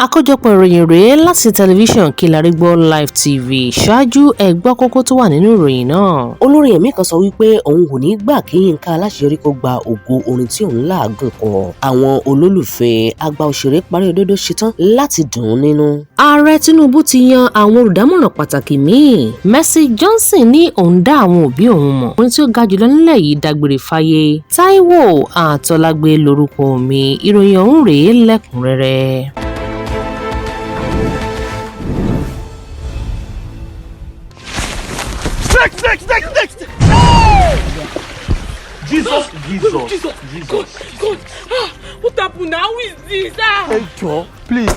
Àkójọpọ̀ ìròyìn rèé láti tẹlifíṣàn Kilarigbo Live TV. Ṣáájú ẹ gbọ́ kókó tó wà nínú ìròyìn náà. Olórin ẹ̀mí kan sọ wípé òun kò ní gbà kí Yínká Aláṣeyọrí kó gba ògo orin tí òun làágùn kọ. Àwọn olólùfẹ́ àgbà òṣèré Parí Òdodo ṣetán láti dùn ún nínú. Ààrẹ Tinubu ti yan àwọn olùdámọ̀ràn pàtàkì míì. Mercy Johnson ní òun dá àwọn òbí òun mọ̀. Orin tí ó ga jùlọ nílẹ̀ yìí dágbére fáyé. Táíwò Àtọ́lágbé lórúkọ mi. Ìròyìn ọ̀hún rèé lẹ́kùnrẹ́rẹ́. Next! Jesus! God! What happened now? Who is this? Hey, Joe, please.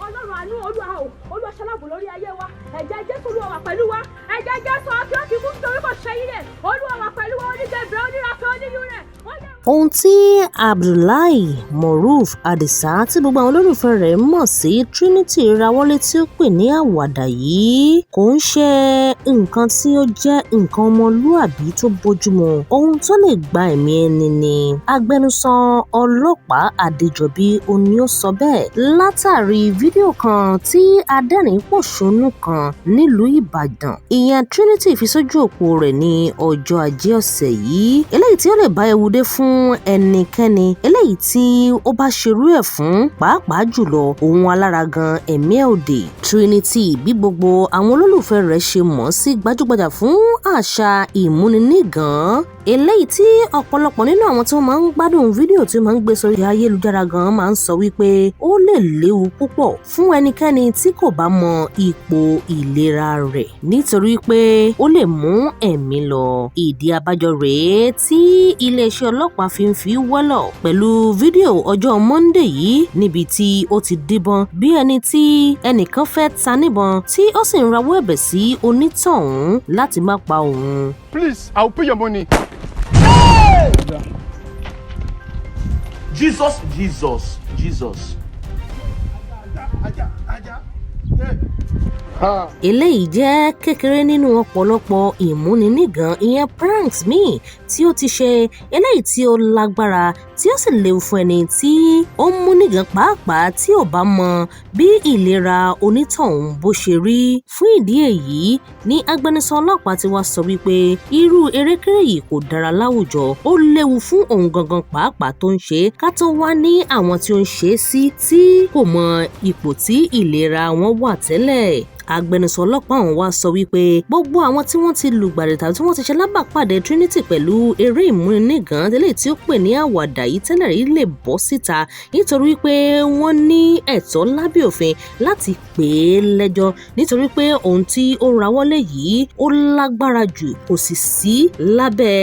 Ọlọ́run àánú Olúwa ṣaláàbò lórí ayé wa. Ẹ̀jẹ̀ Jésù Olúwa wà pẹ̀lú wa. Ẹ̀jẹ̀ Jésù àti òkè fún nítorí kò ṣe yín rẹ̀. Olúwa wà pẹ̀lú wa oníjẹ̀bẹ̀ onírafẹ́ oníyún rẹ̀. Ohun tí Abdullahi Moruf Adisa tí gbogbo àwọn olólùfẹ́ rẹ̀ mọ̀ sí Trinity rawọ́lé tí ó pè ní àwàdà yìí kò ń ṣe nǹkan tí ó jẹ́ nǹkan ọmọlúàbí tó bójúmu. Ohun tó lè gba ẹ̀mí ẹni ni. Agbẹnusọ ọlọ́pàá Adéjọbí òní ó sọ bẹ́ẹ̀ látàrí fídíò kan tí adẹ́rìn-pòṣónú kan nílùú Ìbàdàn ìyẹn Trinity fi sójú òpó rẹ̀ ní ọjọ́ Ajé ọ̀sẹ̀ yìí eléyìí tí ó lè bá ewu dé fún ẹnikẹ́ni eléyìí tí ó bá ṣerú ẹ̀ fún pàápàá jùlọ ohun alára gan ẹ̀mí ẹ̀ òde. Trinity bí gbogbo àwọn olólùfẹ́ rẹ̀ ṣe mọ̀ sí gbajúgbajà fún àṣà ìmúninígan eléyìí tí ọ̀pọ̀lọpọ̀ nínú àwọn tí wọ́n máa ń gbádùn fídíò tí wọ́n máa ń gbé sórí ayélujára gan máa ń sọ wípé ó lè léwu púpọ̀ fún ẹnikẹ́ni tí kò bá mọ ipò ìlera rẹ̀ nítorí pé ó lè mú ẹ̀mí lọ. Ìdí abájọ rèé tí iléeṣẹ́ ọlọ́pàá fi wọ́lọ̀ pẹ̀lú fídíò ọjọ́ Monday yìí níbi tí ó ti díbọ́n bí ẹni tí ẹnìkan fẹ́ ta níbọn tí ó sì ń rawọ́ ẹ̀bẹ̀ sí onítọ̀hún láti má pa òun. Please, I'll pay your money. Jesus. Eléyìí jẹ́ kékeré nínú ọ̀pọ̀lọpọ̀ ìmúninígan ìyẹn pranks míì tí ó ti ṣe eléyìí tí ó lágbára tí ó sì léwu fún ẹni tí ó ń múnigan pàápàá tí ò bá mọ bí ìlera onítọ̀hún bó ṣe rí. Fún ìdí èyí ní agbẹnusọ ọlọ́pàá ti wá sọ wípé irú erékéré yìí kò dára láwùjọ ó léwu fún òun gangan pàápàá tó ń ṣe ká tó wá ní àwọn tí ó ń ṣe é sí tí kò mọ ipò tí ìlera wọn wà tẹ́lẹ̀. Agbẹnusọ ọlọ́pàá ọ̀hún wá sọ wípé gbogbo àwọn tí wọ́n ti lùgbàdì tàbí tí wọ́n ti ṣe lábàpàdé Trinity pẹ̀lú eré ìmúninígan eléyìí tí ó pè ní àwàdà yìí tẹ́lẹ̀ rí lè bọ́ síta nítorí pé wọ́n ní ẹ̀tọ́ lábẹ́ òfin láti pè é lẹ́jọ́ nítorí pé ohun tí ó rawọ́lé yìí ó lágbára jù kò sì sí lábẹ́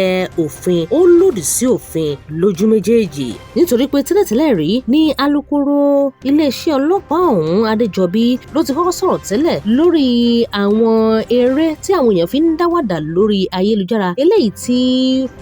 òfin ó lòdì sí òfin lójú méjèèjì nítorí pé tẹ́lẹ̀tẹ́lẹ̀ rí ní alukoro iléeṣẹ́ ọlọ́pàá ọ̀hún Adéjọbí ló ti kọ́kọ́ sọ̀rọ̀ tẹ́lẹ̀ lórí àwọn eré tí àwọn èèyàn fi ń dáwàdà lórí ayélujára eléyìí tí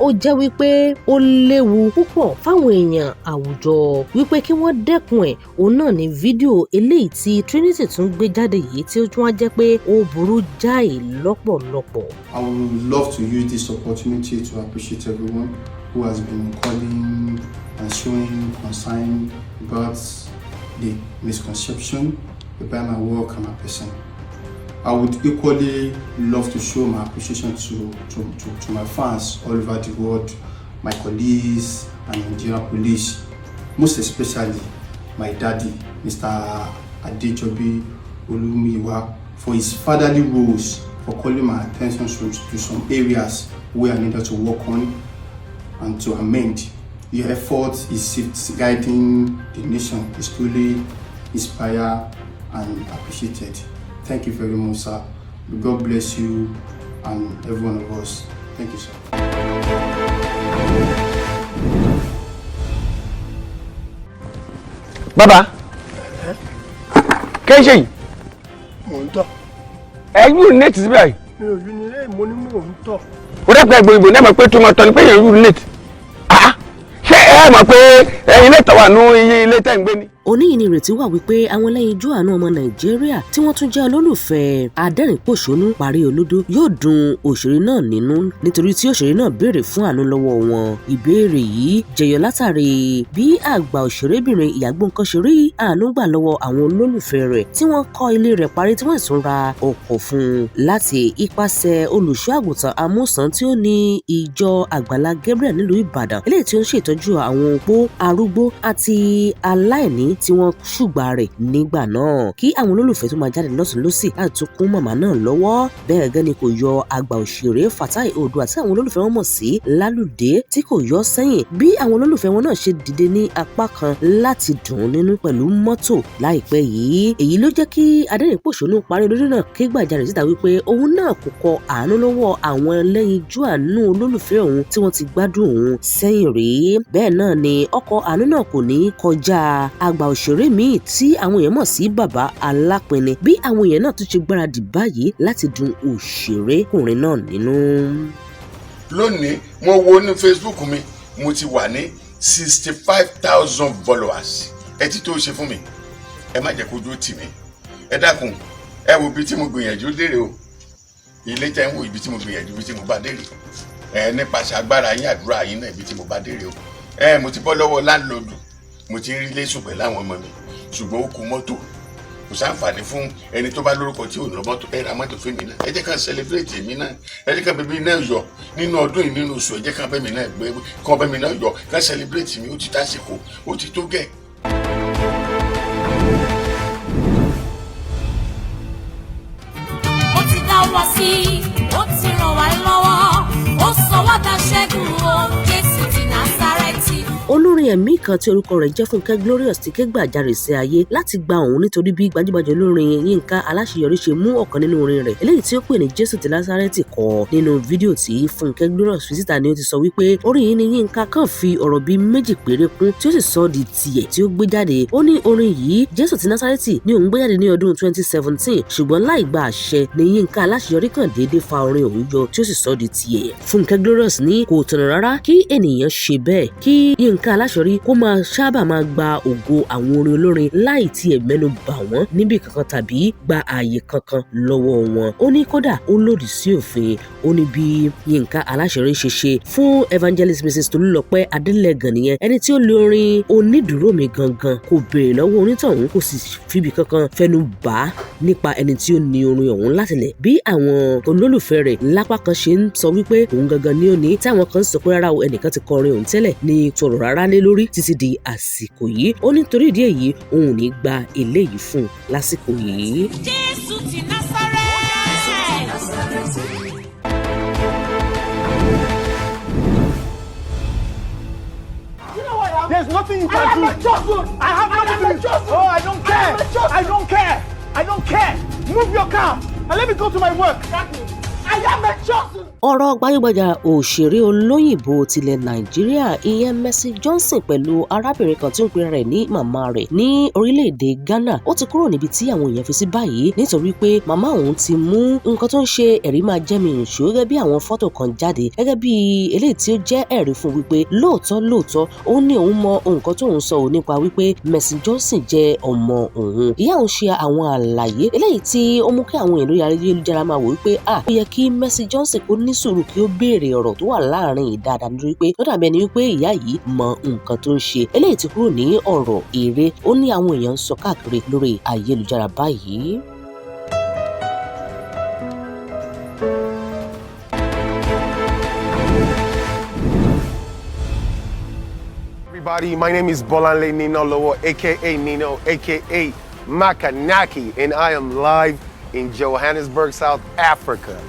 ó jẹ́ wípé ó léwu púpọ̀ fáwọn èèyàn àwùjọ wípé kí wọ́n dẹ́kun ẹ̀ òun náà ní fídíò eléyìí tí Trinity tún gbé jáde yìí tí ó tún wá jẹ́ pé ó burú jáì lọ́pọ̀lọpọ̀. I would love to use this opportunity to appreciate everyone who has been calling and showing concern about the misconception about my work and my person. I would equally love to show my appreciation to my fans all over the world, my colleagues and Nigerian police, most especially my daddy, Mr. Adejobi Olumiwa, for his fatherly roles, for calling my attention to some areas where I needed to work on and to amend. Your effort is guiding the nation is truly inspired and appreciated. Thank you very much, sir. God bless you and every one of us. Thank you, sir. Baba, kí ṣe yìí? Mò ń tọ̀. Urinate síbẹ̀ yìí. Mi ò urinate, mo ní mò ń tọ̀. Ó dẹ́pẹ́ ìgbòho náà mọ̀ pé tó mọ̀ tọ́ ni pé yẹn urinate. Ṣé ẹ mọ̀ pé ilé ìtọ́wà nú ilé tẹ̀ ń gbé ni? òní yìí ni ìrètí wà wípé àwọn ẹlẹ́yinjú àánú ọmọ Nàìjíríà tí wọ́n tún jẹ́ olólùfẹ́ adẹ́rìn-pòṣónú Parí Olódó yóò dùn òṣèré náà nínú nítorí tí òṣèré náà béèrè fún àánú lọ́wọ́ wọn. Ìbéèrè yìí jẹyọ látàrí bí àgbà òṣèrébìnrin Ìyá Gbóǹkan ṣe rí àánú gbà lọ́wọ́ àwọn olólùfẹ́ rẹ̀ tí wọ́n kọ́ ilé rẹ̀ parí tí wọ́n sì tún ra ọkọ̀ fún un láti ipasẹ̀ olùṣọ́ àgùntàn amúsàn tí ó ní ìjọ Àgbàlá Gabriel nílùú Ìbàdàn eléyìí tí ó ń ṣètọ́jú àwọn opó arúgbó àti aláìní tí wọ́n ṣùgbà rẹ̀ nígbà náà kí àwọn olólùfẹ́ tó máa jáde lọ́tùn lósì láti tún kún màmá náà lọ́wọ́. Bẹ́ẹ̀ gẹ́ ni kò yọ àgbà òṣèré Fatai Oòduà tí àwọn olólùfẹ́ wọn mọ̀ sí Lálùdé tí kò yọ sẹ́yìn bí àwọn olólùfẹ́ wọn náà ṣe dìde ní apá kan láti dùn ún nínú pẹ̀lú mọ́tò láìpẹ́ yìí. Èyí ló jẹ́ kí adẹ́rìn-pòṣónú Parí Olódó náà ké gbàjarè síta wípé òun náà kò kọ àánú lọ́wọ́ àwọn ẹlẹ́yinjú àánú olólùfẹ́ òun tí wọ́n ti gbádùn òun sẹ́yìn rí. Bẹ́ẹ̀ náà ni ọkọ̀ àánú náà kò ní kọjá àgbà òṣèré míì tí àwọn èèyàn mọ̀ sí Bàbá Alápinni bí àwọn èèyàn náà tún ṣe gbáradì báyìí láti dùn òṣèrékùnrin náà nínú. Lónìí mo wo ní Facebook mi mo ti wà ní 65,000 followers. Ẹ ti tó ṣe fún mi, ẹ má jẹ́ kójú tì mí, ẹ dákun ẹ wo ibi tí mo gbìyànjú dèrè o, ilé tẹ́ ń wo ibi tí mo gbìyànjú ibi tí mo bá dèrè, nípasẹ̀ agbára yín àdúrà yín náà ibi tí mo bá dèrè o. Mo ti bọ́ lọ́wọ́ láńlọ́ọ̀dù, mo ti ń rí ilé sùn pẹ̀lú àwọn ọmọ mi, ṣùgbọ́n ó kù mọ́tò, kò sáǹfààní fún ẹni tó bá lórúkọ tí ò ní mọ́tò, ẹ ra mọ́tò fún mi náà, ẹ jẹ́ ká celebrate mi náà, ẹ jẹ́ ká bẹ́ẹ̀ mi náà yọ nínú ọdún yìí nínú oṣù, ẹ jẹ́ ká bẹ́ẹ̀ mi náà gbé kán bẹ́ẹ̀ mi náà yọ ká celebrate mi, ó ti tásìkò, ó ti tó gẹ̀. Ó ti dá wa sí, ó ti ràn wá lọ́wọ́, ó sọ wá dá ṣẹ́gun o, Jésù ti Násárẹ́tì. Olórin ẹ̀mí kan tí orúkọ rẹ̀ jẹ́ Fúnkẹ́ Glorious ti ké gbàjarè sí ayé láti gba òun nítorí bí gbajúgbajà olórin Yínká Aláṣeyọrí ṣe mú ọ̀kan nínú orin rẹ̀ eléyìí tí ó pè ní Jésù ti Násárẹ́tì kọ. Nínú fídíò tí Fúnkẹ́ Glorious fi síta ni ó ti sọ wípé orin yìí ni Yínká kàn fi ọ̀rọ̀ bíi méjì péré kún tí ó sì sọ di tiẹ̀ tí ó gbé jáde. Ó ní orin yìí Jésù ti Násárẹ́tì ni òun gbé jáde ní ọdún 2017 ṣùgbọ́n láì gba àṣẹ ni Yínká Aláṣeyọrí kàn déédéé fa orin òun yọ tí ó sì sọ di tiẹ̀. Fúnkẹ́ Glorious ní kò tọ̀nà rárá kí ènìyàn ṣe bẹ́ẹ̀ kí Yínká Aláṣeyọrí kó máa sábà máa gba ògo àwọn orin olórin láì tiẹ̀ mẹ́nu bà wọ́n níbì kankan tàbí gba ààyè kankan lọ́wọ́ wọn. Ó ní kódà ó lòdì sí òfin. Ó ní bí Yínká Aláṣeyọrí ṣe ṣe fún evangelist Mrs. Tolúlọpẹ́ Adélẹ́gàn nìyẹn ẹni tí ó lé orin Onídùúrómi gangan kò béèrè lọ́wọ́ onítọ̀hún kò sì fíbi kankan fẹnu bà á nípa ẹni tí ó ní orin ọ̀hún látìlẹ̀ bí àwọn olólùfẹ́ rẹ̀ lápá kan ṣe ń sọ wípé òun gangan ni ó ní tí àwọn kan sọ pé rárá o ẹnìkan ti kọ orin òun tẹ́lẹ̀ ní tọrọ rárá lé lórí títí di àsìkò yìí. Ó nítorí ìdí èyí òun ò ní gba eléyìí fún un lásìkò yìí. Jésù ti Násárẹ́tì. There's nothing you can do. I have nothing to do. Oh, I don't care. I don't care. I don't care. Move your car and let me go to my work. I am a chosen. Ọ̀rọ̀ gbajúgbajà òṣèré olóyìnbó tilẹ̀ Nàìjíríà ìyẹn Mercy Johnson pẹ̀lú arábìnrin kan tí ó ń pera rẹ̀ ní màmá rẹ̀ ní orílẹ̀-èdè Ghana ó ti kúrò níbi tí àwọn èèyàn fi sí báyìí nítorí pé màmá òun ti mú nǹkan tó ń ṣe ẹ̀rí máa jẹ́ mi ìṣó gẹ́gẹ́ bí àwọn fọ́tò kan jáde gẹ́gẹ́ bí eléyìí tí ó jẹ́ ẹ̀rí fún wípé lóòótọ́ ó ní òun mọ nǹkan tó ń sọ ò nípa wípé Mercy Johnson jẹ́ ọmọ òun. Ìyá òun ṣe àwọn àlàyé eléyìí tí ó mú kí àwọn èèyàn lórí ayélujára máa wò wípé ó yẹ kí Mercy Johnson kó ní sùúrù kí ó béèrè ọ̀rọ̀ tó wà láàrin ìdáadáa nítorí pé ó dàbí ẹni wípé ìyá yìí mọ nǹkan tó ń ṣe eléyìí ti kúrò ní ọ̀rọ̀ eré ó ní àwọn èèyàn ń sọ káàkiri lórí ayélujára báyìí. Everybody, my name is Bolanle Nino Lowo, aka Nino, aka Makanaki, and I am live in Johannesburg, South Africa.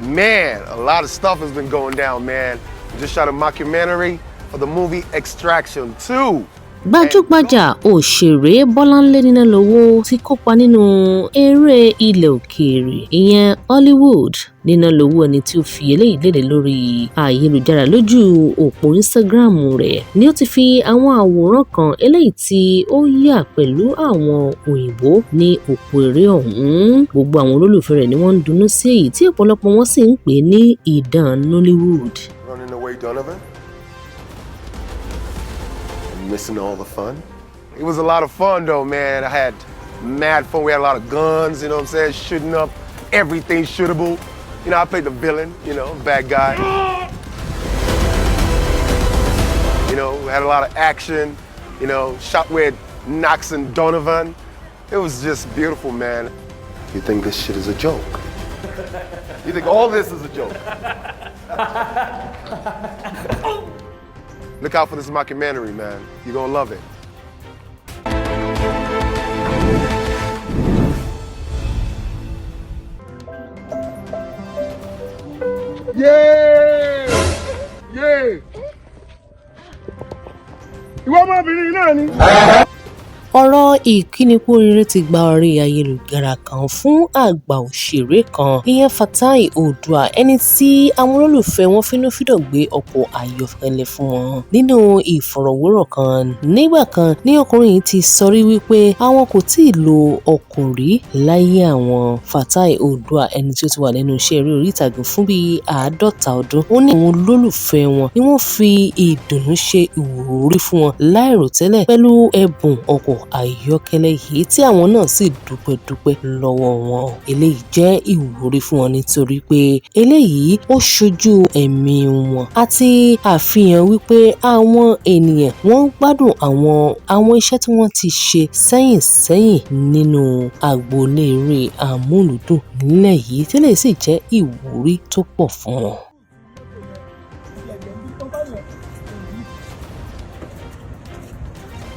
Man, a lot of stuff has been going down, man. Just shot a mockumentary for the movie Extraction 2. Gbajúgbajà òṣèré Bọ́láńlé Nínálowó ti kópa nínú eré ilẹ̀ òkèèrè ìyẹn Hollywood. Nínálowó ẹni tí ó fi eléyìí léde lórí ayélujára lójú òpó Instagram rẹ̀ ni ó ti fi àwọn àwòrán kan eléyìí tí ó yà pẹ̀lú àwọn òyìnbó ní òpó eré ọ̀hún. Gbogbo àwọn olólùfẹ́ rẹ̀ ni wọ́n ń dunnú sí èyí tí ọ̀pọ̀lọpọ̀ wọn sì ń pè ní ìdán Nollywood. Running away, Donovan? Missing all the fun? It was a lot of fun though, man. I had mad fun. We had a lot of guns, you know what I'm saying? Shooting up everything shootable. You know, I played the villain, you know, bad guy. You know, we had a lot of action, you know, shot with Knox and Donovan. It was just beautiful, man. You think this shit is a joke? You think all this is a joke? Look out for this mockumentary, man. You're gonna love it. Yeah! Yeah! Ìwọ ọmọbìnrin náà ni. ọ̀rọ̀ ìkíni kú oríire ti gba orí ayélujára kan fún àgbà òṣèré kan ìyẹn Fatai Oòduà ẹni tí àwọn olólùfẹ́ wọn fínúfíndọ̀ gbé ọkọ̀ ayọ́kẹ́lẹ́ fún wọn nínú ìfọ̀rọ̀wérọ̀ kan nígbà kan ní ọkùnrin yìí ti sọrí wípé àwọn kò tíì lo ọkọ̀ rí láyé àwọn. Fatai Oòduà ẹni tí ó ti wà lẹ́nu iṣẹ́ eré orí ìtàgé fún bíi 50 ọdún ó ní àwọn olólùfẹ́ wọn ni wọ́n fi ìdùnnú ṣe ìwúrí fún wọn láìròtẹ́lẹ̀ pẹ̀lú ẹ̀bùn ọkọ̀ ayọ́kẹ́lẹ́ yìí tí àwọn náà sì dúpẹ́ lọ́wọ́ wọn. Eléyìí jẹ́ ìwúrí fún wọn nítorí pé eléyìí ó ṣojú ẹ̀mí wọn àti àfihàn wípé àwọn ènìyàn wọ́n ń gbádùn àwọn iṣẹ́ tí wọ́n ti ṣe sẹ́yìn nínú agboolé eré amúlùdùn nílẹ̀ yìí tí eléyìí sì jẹ́ ìwúrí tó pọ̀ fún wọn.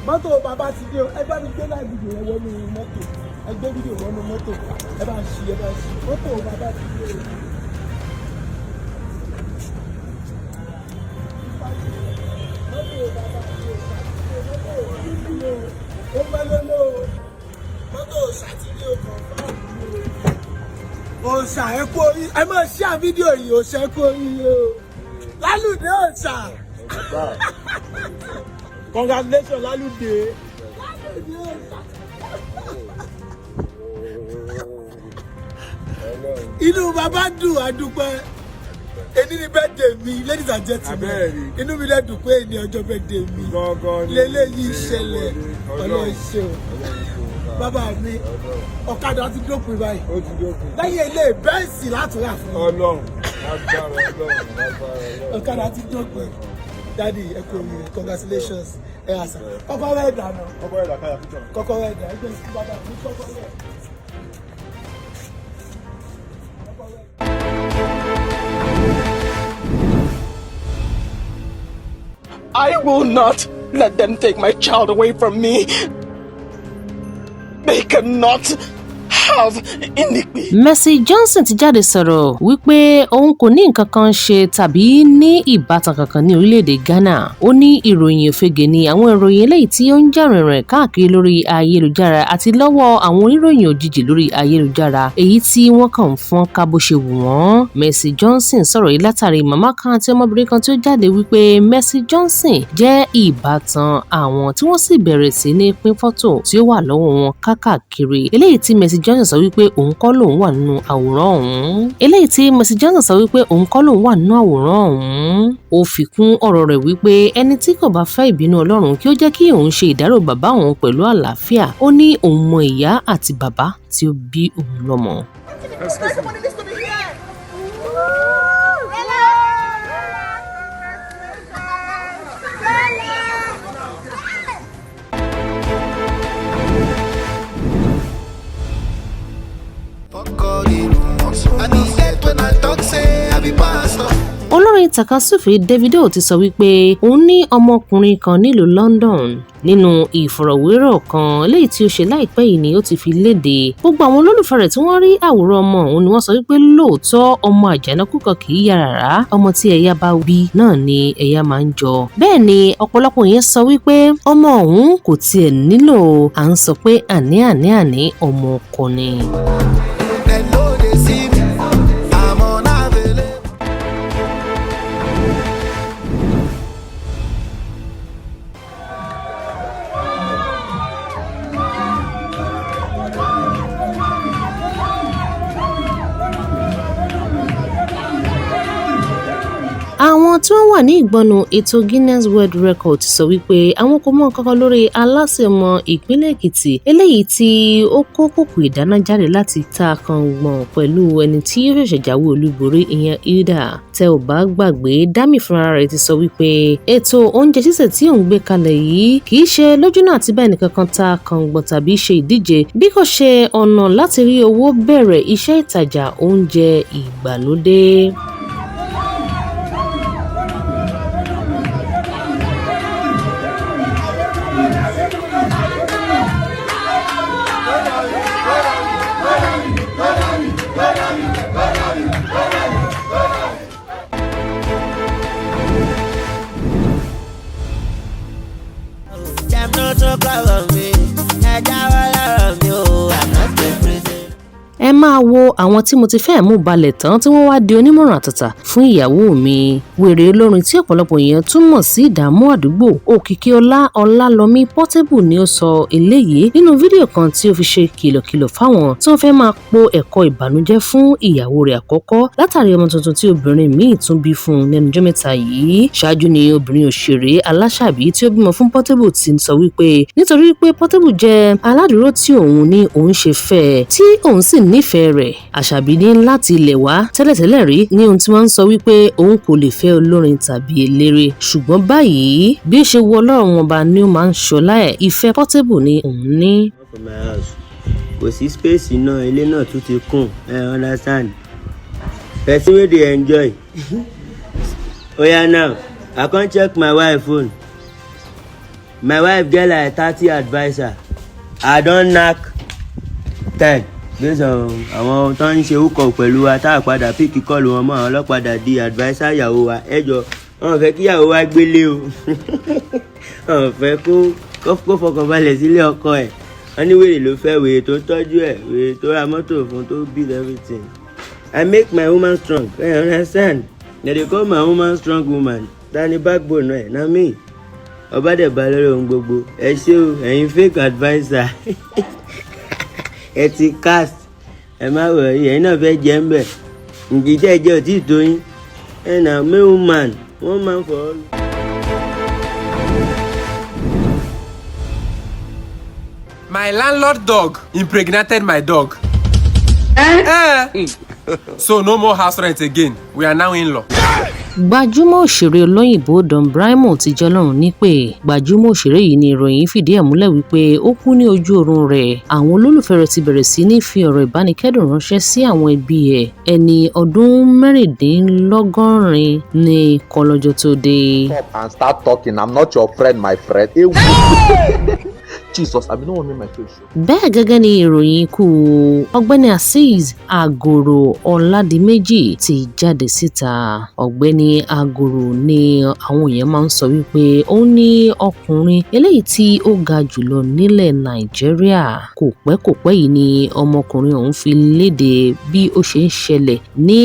mọ́tò bàbá ti dé o ẹ bá mi gbé láì fídíò yẹn wọnú mọ́tò ẹ gbé fídíò wọnú mọ́tò ẹ bá ṣí mọ́tò bàbá ti dé o. ó pẹ́ lọ́lọ́ o mọ́tò ṣàtìlẹ́ o kàn fáwọn o. òòṣà ẹ kú orí ẹ máa ṣí à fídíò yìí òòṣà ẹ kú orí o lálùdé òòṣà. Congratulations, Lalude. Inú bàbá dùn àdúpẹ́. Èní ni birthday mi, ladies and gentlemen. Inú mi lè dùn pé èní ọjọ́ birthday mi. Lélẹ́yìí ṣẹlẹ̀ ọlọ́ọ̀ṣẹ́ o. Bàbá mi, ọ̀kadà ti dópin báyìí. Lẹ́yìn ilé bẹ́ẹ̀sì láti rà fún mi. Ọlọ́run, ọ̀kadà ti dópin. Daddy, congratulations. Kọ́kọ́ rẹ̀ dànù. Kọ́kọ́ rẹ̀ dànù. Ẹgbẹ́ ìsìn bàbá mi kọ́kọ́ rẹ̀. I will not let them take my child away from me. They cannot have iniquity. Mercy Johnson ti jáde sọ̀rọ̀ wípé òun kò ní nǹkan kan ṣe tàbí ní ìbátan kankan ní orílẹ̀-èdè Ghana. Ó ní ìròyìn òfegè ni àwọn ìròyìn eléyìí tí ó ń jà rìnrìn káàkiri lórí ayélujára àti lọ́wọ́ àwọn oníròyìn òjijì lórí ayélujára èyí tí wọ́n kàn ń fọ́n ká bó ṣe wù wọ́n. Mercy Johnson sọ̀rọ̀ yìí látàrí màmá kan àti ọmọbìnrin kan tí ó jáde wípé Mercy Johnson jẹ́ ìbátan àwọn tí wọ́n sì bẹ̀rẹ̀ sí ní pín fọ́tò tí ó wà lọ́wọ́ wọn káàkiri. Eléyìí tí Mercy Johnson sọ wípé òun kọ́ lòun wà nínú àwòrán ọ̀hún. Eléyìí tí Mercy Johnson sọ wípé òun kọ́ lòun wà nínú àwòrán ọ̀hún. Ó fi kún ọ̀rọ̀ rẹ̀ wípé ẹni tí kò bá fẹ́ ìbínú Ọlọ́run kí ó jẹ́ kí òun ṣe ìdárò bàbá òun pẹ̀lú àlàáfíà. Ó ní òun mọ ìyá àti bàbá tí ó bí òun lọ́mọ. Olórin takasufe Davido ti sọ wípé òun ní ọmọkùnrin kan nílùú London. Nínú ìfọ̀rọ̀wérọ̀ kan léyìí tí ó ṣe láìpẹ́ yìí ni ó ti fi léde. Gbogbo àwọn olólùfẹ́ rẹ̀ tí wọ́n rí àwòrán ọmọ òun ni wọ́n sọ wípé lóòótọ́ ọmọ àjànàkú kan kì í yà rárá. Ọmọ tí ẹ̀yà bá bí náà ni ẹ̀yà máa ń jọ. Bẹ́ẹ̀ ni ọ̀pọ̀lọpọ̀ yẹn sọ wípé ọmọ òun kò tiẹ̀ nílò à ń sọ pé àní ọmọ ọkọ ni. Àwọn àwọn tí wọ́n wà ní ìgbọnnu ètò Guinness World Record sọ wípé àwọn kò mọ̀ kankan lórí aláṣẹmọ ìpínlẹ̀ Èkìtì eléyìí tí ó kó kòkò ìdáná jáde láti ta kàngbọ̀n pẹ̀lú ẹni tí yóò ṣẹ̀ṣẹ̀ jáwé olúborí ìyẹn Hilda. Tẹ́ ò bá gbàgbé, Dami fúnra rẹ̀ ti sọ wípé ètò oúnjẹ sísè tí òun gbé kalẹ̀ yìí kì í ṣe lójúnà àti bá ẹnìkankan ta kàngbọ̀n tàbí ṣe ìdíje bí kò ṣe ọ̀nà láti rí owó bẹ̀rẹ̀ iṣẹ́ ìtajà oúnjẹ ìgbàlódé. Ẹ máa wo àwọn tí mo ti fẹ́ mú balẹ̀ tán tí wọ́n wá di onímọ̀ràn àtàtà fún ìyàwó mi. Wèrè olórin tí ọ̀pọ̀lọpọ̀ èèyàn tún mọ̀ sí ìdààmú àdúgbò Òkìkí Ọlálọ́mí Portable ni ó sọ eléyìí nínú fídíò kan tí ó fi ṣe kìlọ̀kìlọ̀ fáwọn tí wọ́n fẹ́ máa po ẹ̀kọ́ ìbànújẹ́ fún ìyàwó rẹ̀ àkọ́kọ́ látàrí ọmọ tuntun tí obìnrin míì tún bí fún un lẹ́nu ọjọ́ mẹ́ta yìí. Ṣáájú ni obìnrin òṣèré Aláṣàbí tí ó bímọ fún Portable ti sọ wípé nítorí pé Portable jẹ́ aládùúró tí òun ní òun ṣe fẹ́ tí òun sì nífẹ̀ẹ́ rẹ̀. Àṣàbí ní láti ilẹ̀ wá tẹ́lẹ̀tẹ́lẹ̀ rí ní ohun tí wọ́n ń sọ wípé òun kò lè fẹ́ olórin tàbí eléré ṣùgbọ́n báyìí bí ó ṣe wọ Ọlọ́run ọba ni ó máa ń ṣọlá ẹ̀. Ìfẹ́ Portable ni òun ní. Kò sí space náà, ilé náà tún ti kùn, understand? Person wey dey enjoy. Oya now, I come check my wife phone. My wife get like 30 adviser. I don knack 10. Based on àwọn tó ń ṣe húkọ̀ pẹ̀lú wa tá a padà píkì kọ́ọ̀lù wọn mọ́ àwọn ọlọ́padà di adviser ìyàwó wa. Ẹjọ́ wọn fẹ́ kí ìyàwó wa gbélé o. Wọn fẹ́ kó fọkànbalẹ̀ sílé ọkọ ẹ̀. Wọ́n ní wèrè ló fẹ́ wèrè tó tọ́jú ẹ̀, wèrè tó ra mọ́tò fún tó build everything. I make my woman strong. You understand? They dey call my woman strong woman. Tani backbone ẹ̀ na me. Ọba dẹ̀ bá lórí ohun gbogbo. Ẹ ṣé o, ẹ̀yin fake adviser. Ẹ ti cast. Ẹ má wọ̀rí, ẹ̀yin náà fẹ́ jẹ́ ń bẹ̀. Ǹjẹ́ jẹ́ òtí ìtòyín. Ẹ na me woman, one man for all. My landlord dog impregnated my dog. So no more house rent again. We are now in-law. Gbajúmọ̀ òṣèré olóyìnbó Don Brimo ti jọlọ́run nípè. Gbajúmọ̀ òṣèré yìí ni ìròyìn fìdí ẹ̀ múlẹ̀ wípé ó kú ní ojú oorun rẹ̀. Àwọn olólùfẹ́ rẹ̀ ti bẹ̀rẹ̀ sí ní fi ọ̀rọ̀ ìbánikẹ́dùn ránṣẹ́ sí àwọn ẹbí ẹ̀. Ẹni ọdún mẹ́rìndínlọ́gọ́rin ni kọlọ́jọ́ tó dé. Stop and start talking. I'm not your friend, my friend. Jesus, I don't want to make my face show. Bẹ́ẹ̀ gẹ́gẹ́ ni ìròyìn ikú ọ̀gbẹ́ni Azeez Agoro Ọládìméjì ti jáde síta. Ọ̀gbẹ́ni Agoro ni àwọn èèyàn máa ń sọ wípé ó ní ọkùnrin eléyìí tí ó ga jùlọ nílẹ̀ Nàìjíríà. Kò pẹ́ yìí ni ọmọkùnrin ọ̀hún fi léde bí ó ṣe ń ṣẹlẹ̀ ní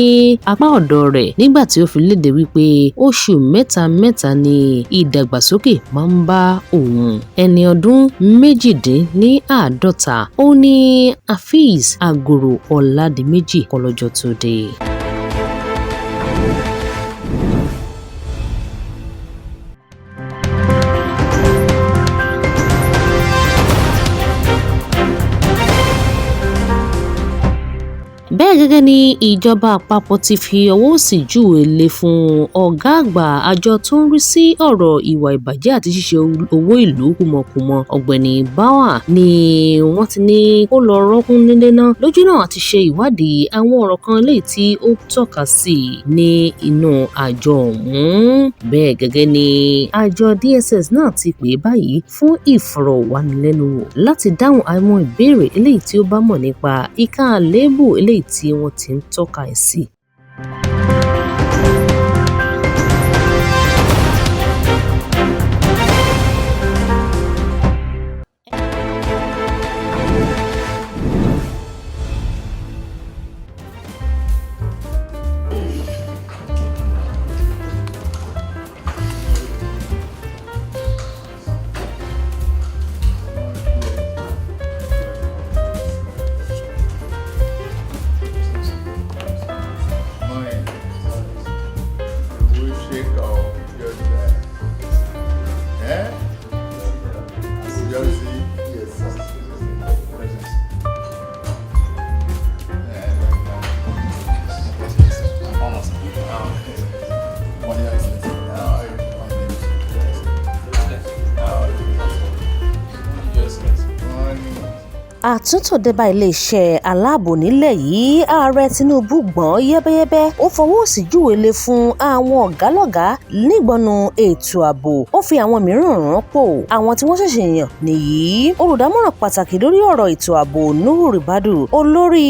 apá ọ̀dọ̀ rẹ̀ nígbà tí ó fi léde wípé oṣù mẹ́ta ni ìdàgbàsókè máa ń bá òun. Ẹni ọdún méjìdínláàádọ́ta ó ní Azeez Agoro Ọládìméjì kọlọ́jọ́ tó dé. Bẹ́ẹ̀ gẹ́gẹ́ ni ìjọba àpapọ̀ ti fi ọwọ́ òsì júwe lé fún ọ̀gá àgbà àjọ tó ń rí sí ọ̀rọ̀ ìwà ìbàjẹ́ àti ṣíṣe owó ìlú kùmọ̀kùmọ̀ ọ̀gbẹ́ni Báwà ni wọ́n ti ní kó lọ rọ́kún nílé náà lójú náà àti ṣe ìwádìí àwọn ọ̀rọ̀ kan léyìí tí ó tọ́ka sí ní inú àjọ ọ̀hún. Bẹ́ẹ̀ gẹ́gẹ́ ni àjọ DSS náà ti pè é báyìí fún ìfọ̀rọ̀wánilẹ́nuwò láti dáhùn àwọn ìbéèrè eléyìí tí ó bá mọ̀ nípa ìka àléébù eléyìí tí wọ́n ti ń tọ́ka ẹ̀ sí. àtúntò débá iléeṣẹ́ aláàbò nílẹ̀ yìí. Ààrẹ Tinubu gbọ̀n yẹ́bẹ́yẹ́bẹ́, ó fọwọ́ sí júwèlé fún àwọn ọ̀gálọ́gàá nígbọnú ètò ààbò, ó fi àwọn mìíràn rọ́pò. Àwọn tí wọ́n ṣẹ̀ṣẹ̀ yàn nìyí: olùdámọ̀ràn pàtàkì lórí ọ̀rọ̀ ètò ààbò Nuhu Ribadu, olórí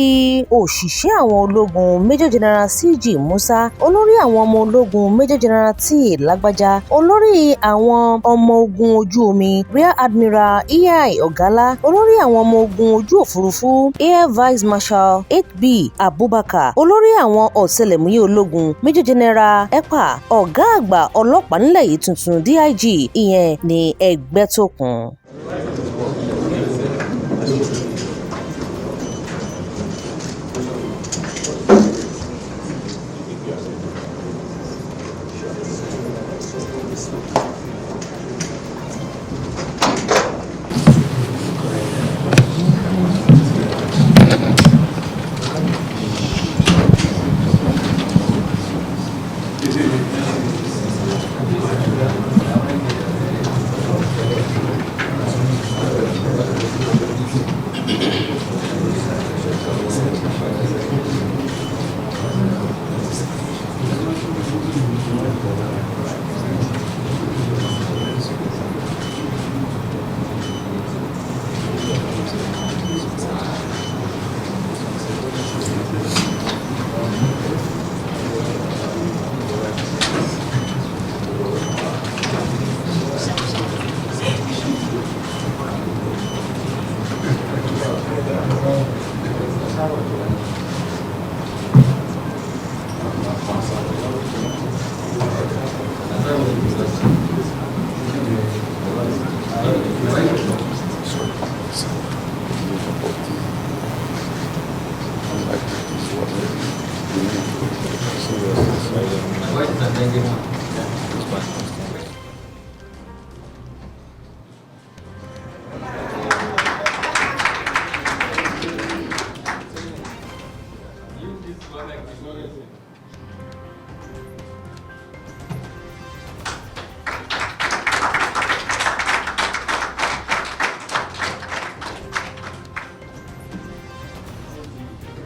òṣìṣẹ́ àwọn ológun Major General CG Musa, olórí àwọn ọmọ ológun Major General T Lágbájá, olórí àwọn ọmọ ogun ojú omi Rear Admiral EI Ogala, olórí àwọn ọmọ ogun ojú òfurufú Air Vice Marshal 8B Abubakar, olórí àwọn ọ̀tẹlẹ̀múyẹ́ ológun Major General EPA, ọ̀gá àgbà ọlọ́pàá nílẹ̀ yìí tuntun DIG, ìyẹn ní Ẹgbẹ́tókun.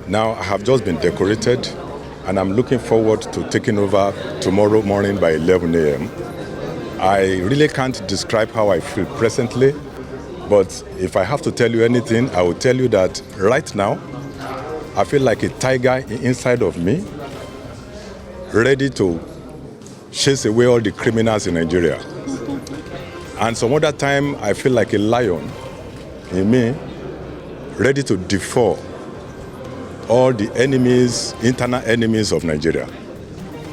Now I have just been decorated and I'm looking forward to taking over tomorrow morning by 11 a.m. I really can't describe how I feel presently, but if I have to tell you anything, I will tell you that right now I feel like a tiger inside of me, ready to chase away all the criminals in Nigeria. And some other time I feel like a lion in me, ready to devour all the enemies, internal enemies of Nigeria.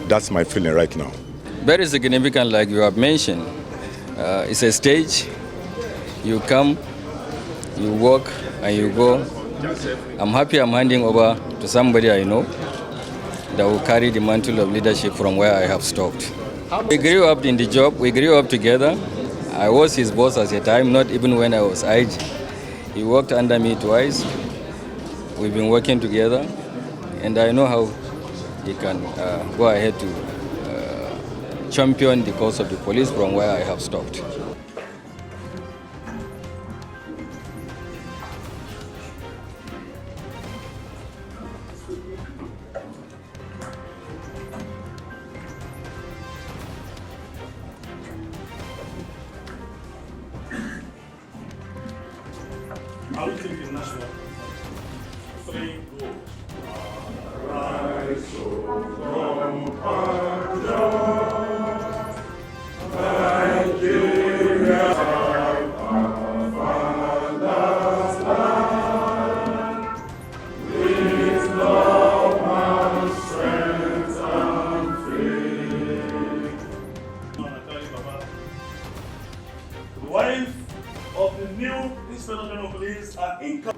That's my feeling right now. Very significant, like you have mentioned. It's a stage. You come, you walk, and you go. I'm happy I'm handing over to somebody I know that will carry the mantle of leadership from where I have stopped. We grew up in the job. We grew up together. I was his boss at the time, not even when I was IG. He worked under me twice. We've been working together, and I know how he can go ahead to champion the cause of the police from where I have stopped. Are we thinking national? 3, go. Arise, O Nigeria, our father's land, with love and strength and faith. The wife of the new Inspector General of Police and income.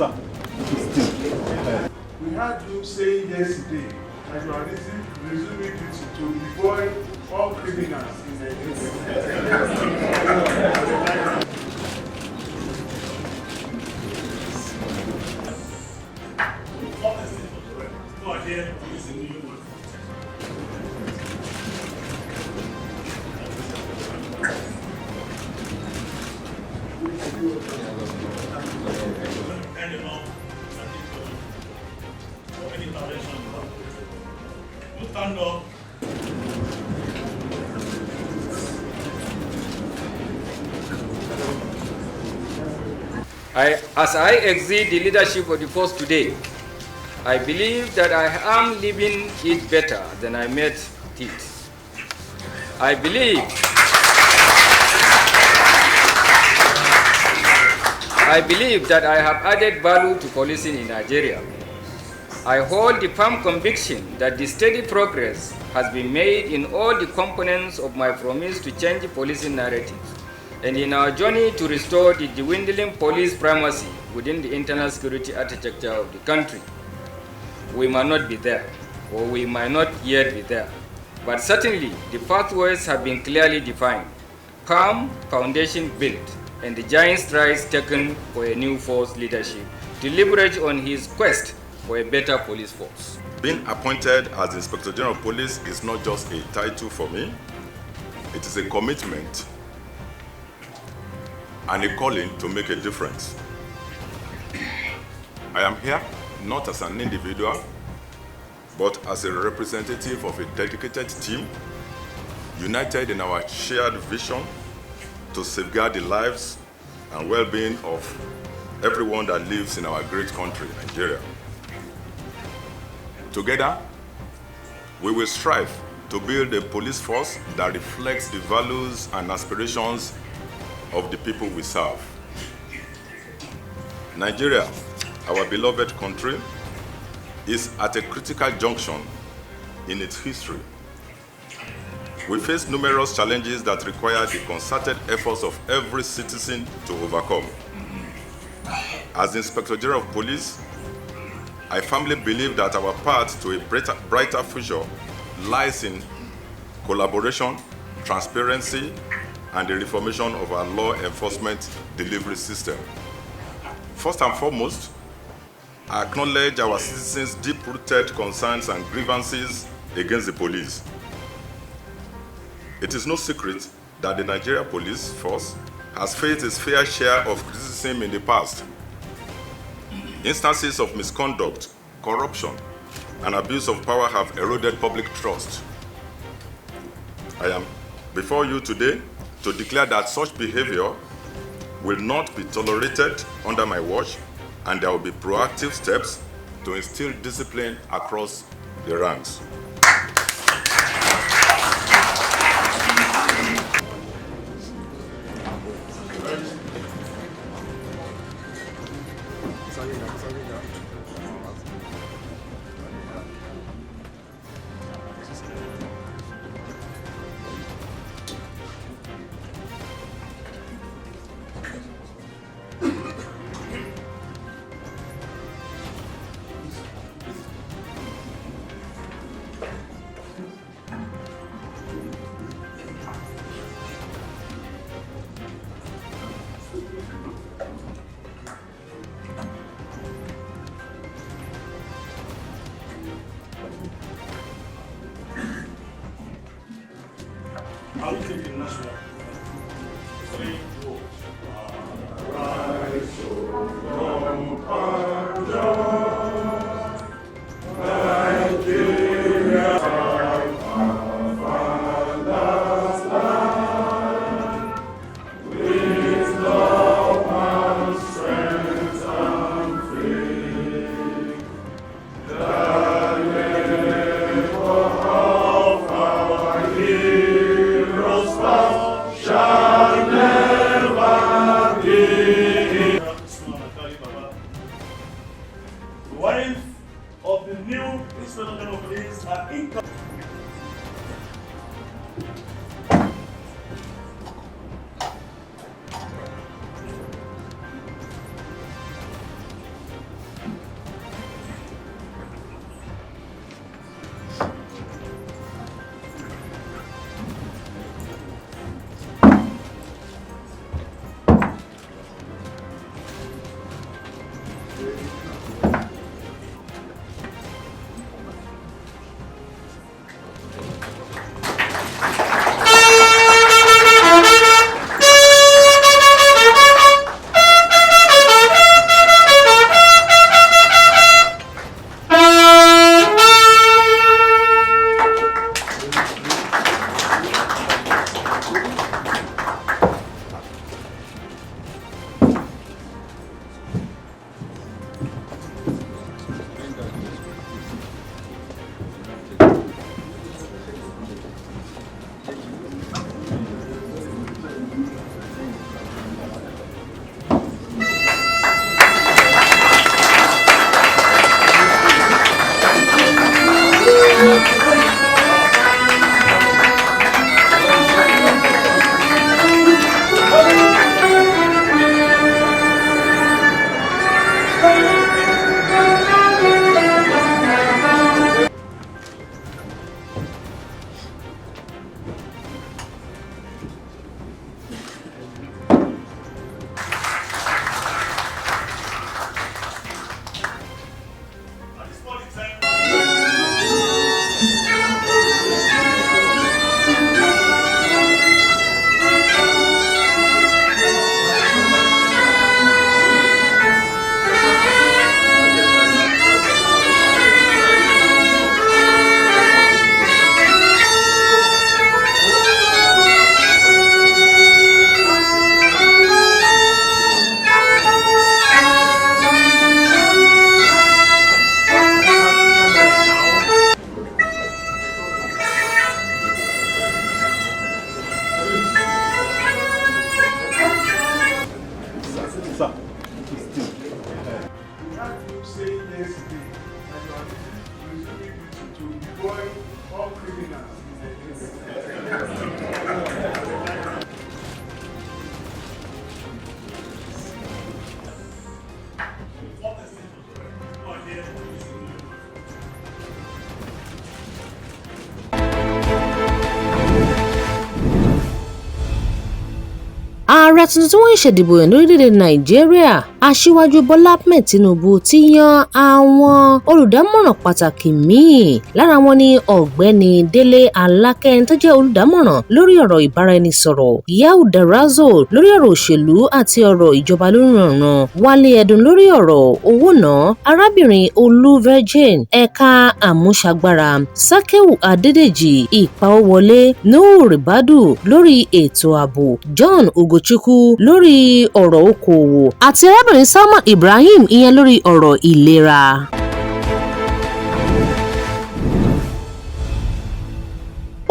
sir. We had you saying yesterday that you are resuming duty to avoid all criminals in Nigeria. Stand up. As I exit the leadership of the force today, I believe that I am leaving it better than I met it. I believe that I have added value to policing in Nigeria. I hold the firm conviction that the steady progress has been made in all the components of my promise to change the policing narrative and in our journey to restore the dwindling police primacy within the internal security architecture of the country. We might not be there, or we might not yet be there, but certainly the pathways have been clearly defined, firm foundation built, and the giant strides taken for a new force leadership to leverage on his quest for a better police force. Being appointed as Inspector General of Police is not just a title for me, it is a commitment and a calling to make a difference. I am here not as an individual, but as a representative of a dedicated team, united in our shared vision to safeguard the lives and well-being of everyone that lives in our great country, Nigeria. Together, we will strive to build a police force that reflects the values and aspirations of the people we serve. Nigeria, our beloved country, is at a critical junction in its history. We face numerous challenges that require the concerted efforts of every citizen to overcome. As Inspector General of Police, I firmly believe that our path to a brighter future lies in collaboration, transparency, and the reformation of our law enforcement delivery system. First and foremost, I acknowledge our citizens' deep-rooted concerns and grievances against the police. It is no secret that the Nigeria Police Force has faced its fair share of criticism in the past. Instances of misconduct, corruption, and abuse of power have eroded public trust. I am before you today to declare that such behavior will not be tolerated under my watch, and there will be proactive steps to instill discipline across the ranks. I will take the national. 3, 2, wife of the new Inspector General of Police are income. yesterday that you are resuming duty to deploy all criminals in ààrẹ tuntun tí wọ́n ṣèdìbò yàn lórílẹ̀‐èdè nàìjíríà aṣíwájú bọ́lá ahmed tinubu ti yan àwọn olùdámọ̀ràn pàtàkì míì lára wọn ni ọ̀gbẹ́ni délé alákẹ́ tó jẹ́ olùdámọ̀ràn lórí ọ̀rọ̀ ìbáraẹnisọ̀rọ̀ yau darazo lórí ọ̀rọ̀ òṣèlú àti ọ̀rọ̀ ìjọba lóríranran wálé ẹdùn lórí ọ̀rọ̀ owó náà arábìnrin olú virgin ẹ̀ka àmúṣagbára sakewu adédèjì ìpawówọlé nuhu ribadu lórí ètò ààbò john ugochukwu lórí ọ̀rọ̀ okòòwò àti arábìnrin salma ibrahim ìyẹn lórí ọ̀rọ̀ ìlera.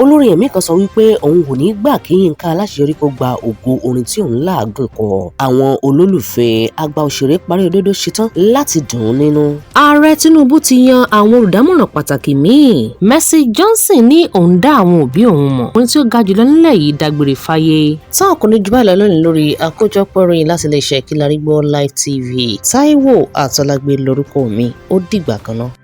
olórin ẹ̀mí kan sọ wípé òun kò ní gbà kí Yínká Aláṣeyọrí kó gba ògo orin tí òun làágùn kọ. àwọn olólùfẹ́ àgbà òṣèré Parí Òdodo ṣetán láti dùn ún nínú. ààrẹ Tinubu ti yan àwọn olùdámọ̀ràn pàtàkì míì. Mercy Johnson ní òun dá àwọn òbí òun mọ̀ orin tí ó ga jùlọ nílẹ̀ yìí dágbére fáyé. táwọn kò ní jù báyìí lọ lónìí lórí àkójọpọ̀ ìròyìn láti iléeṣẹ́ Kilarigbo Live TV. Táíwò Àtọ́lágbé lórúkọ mi, ó dìgbà kan náà.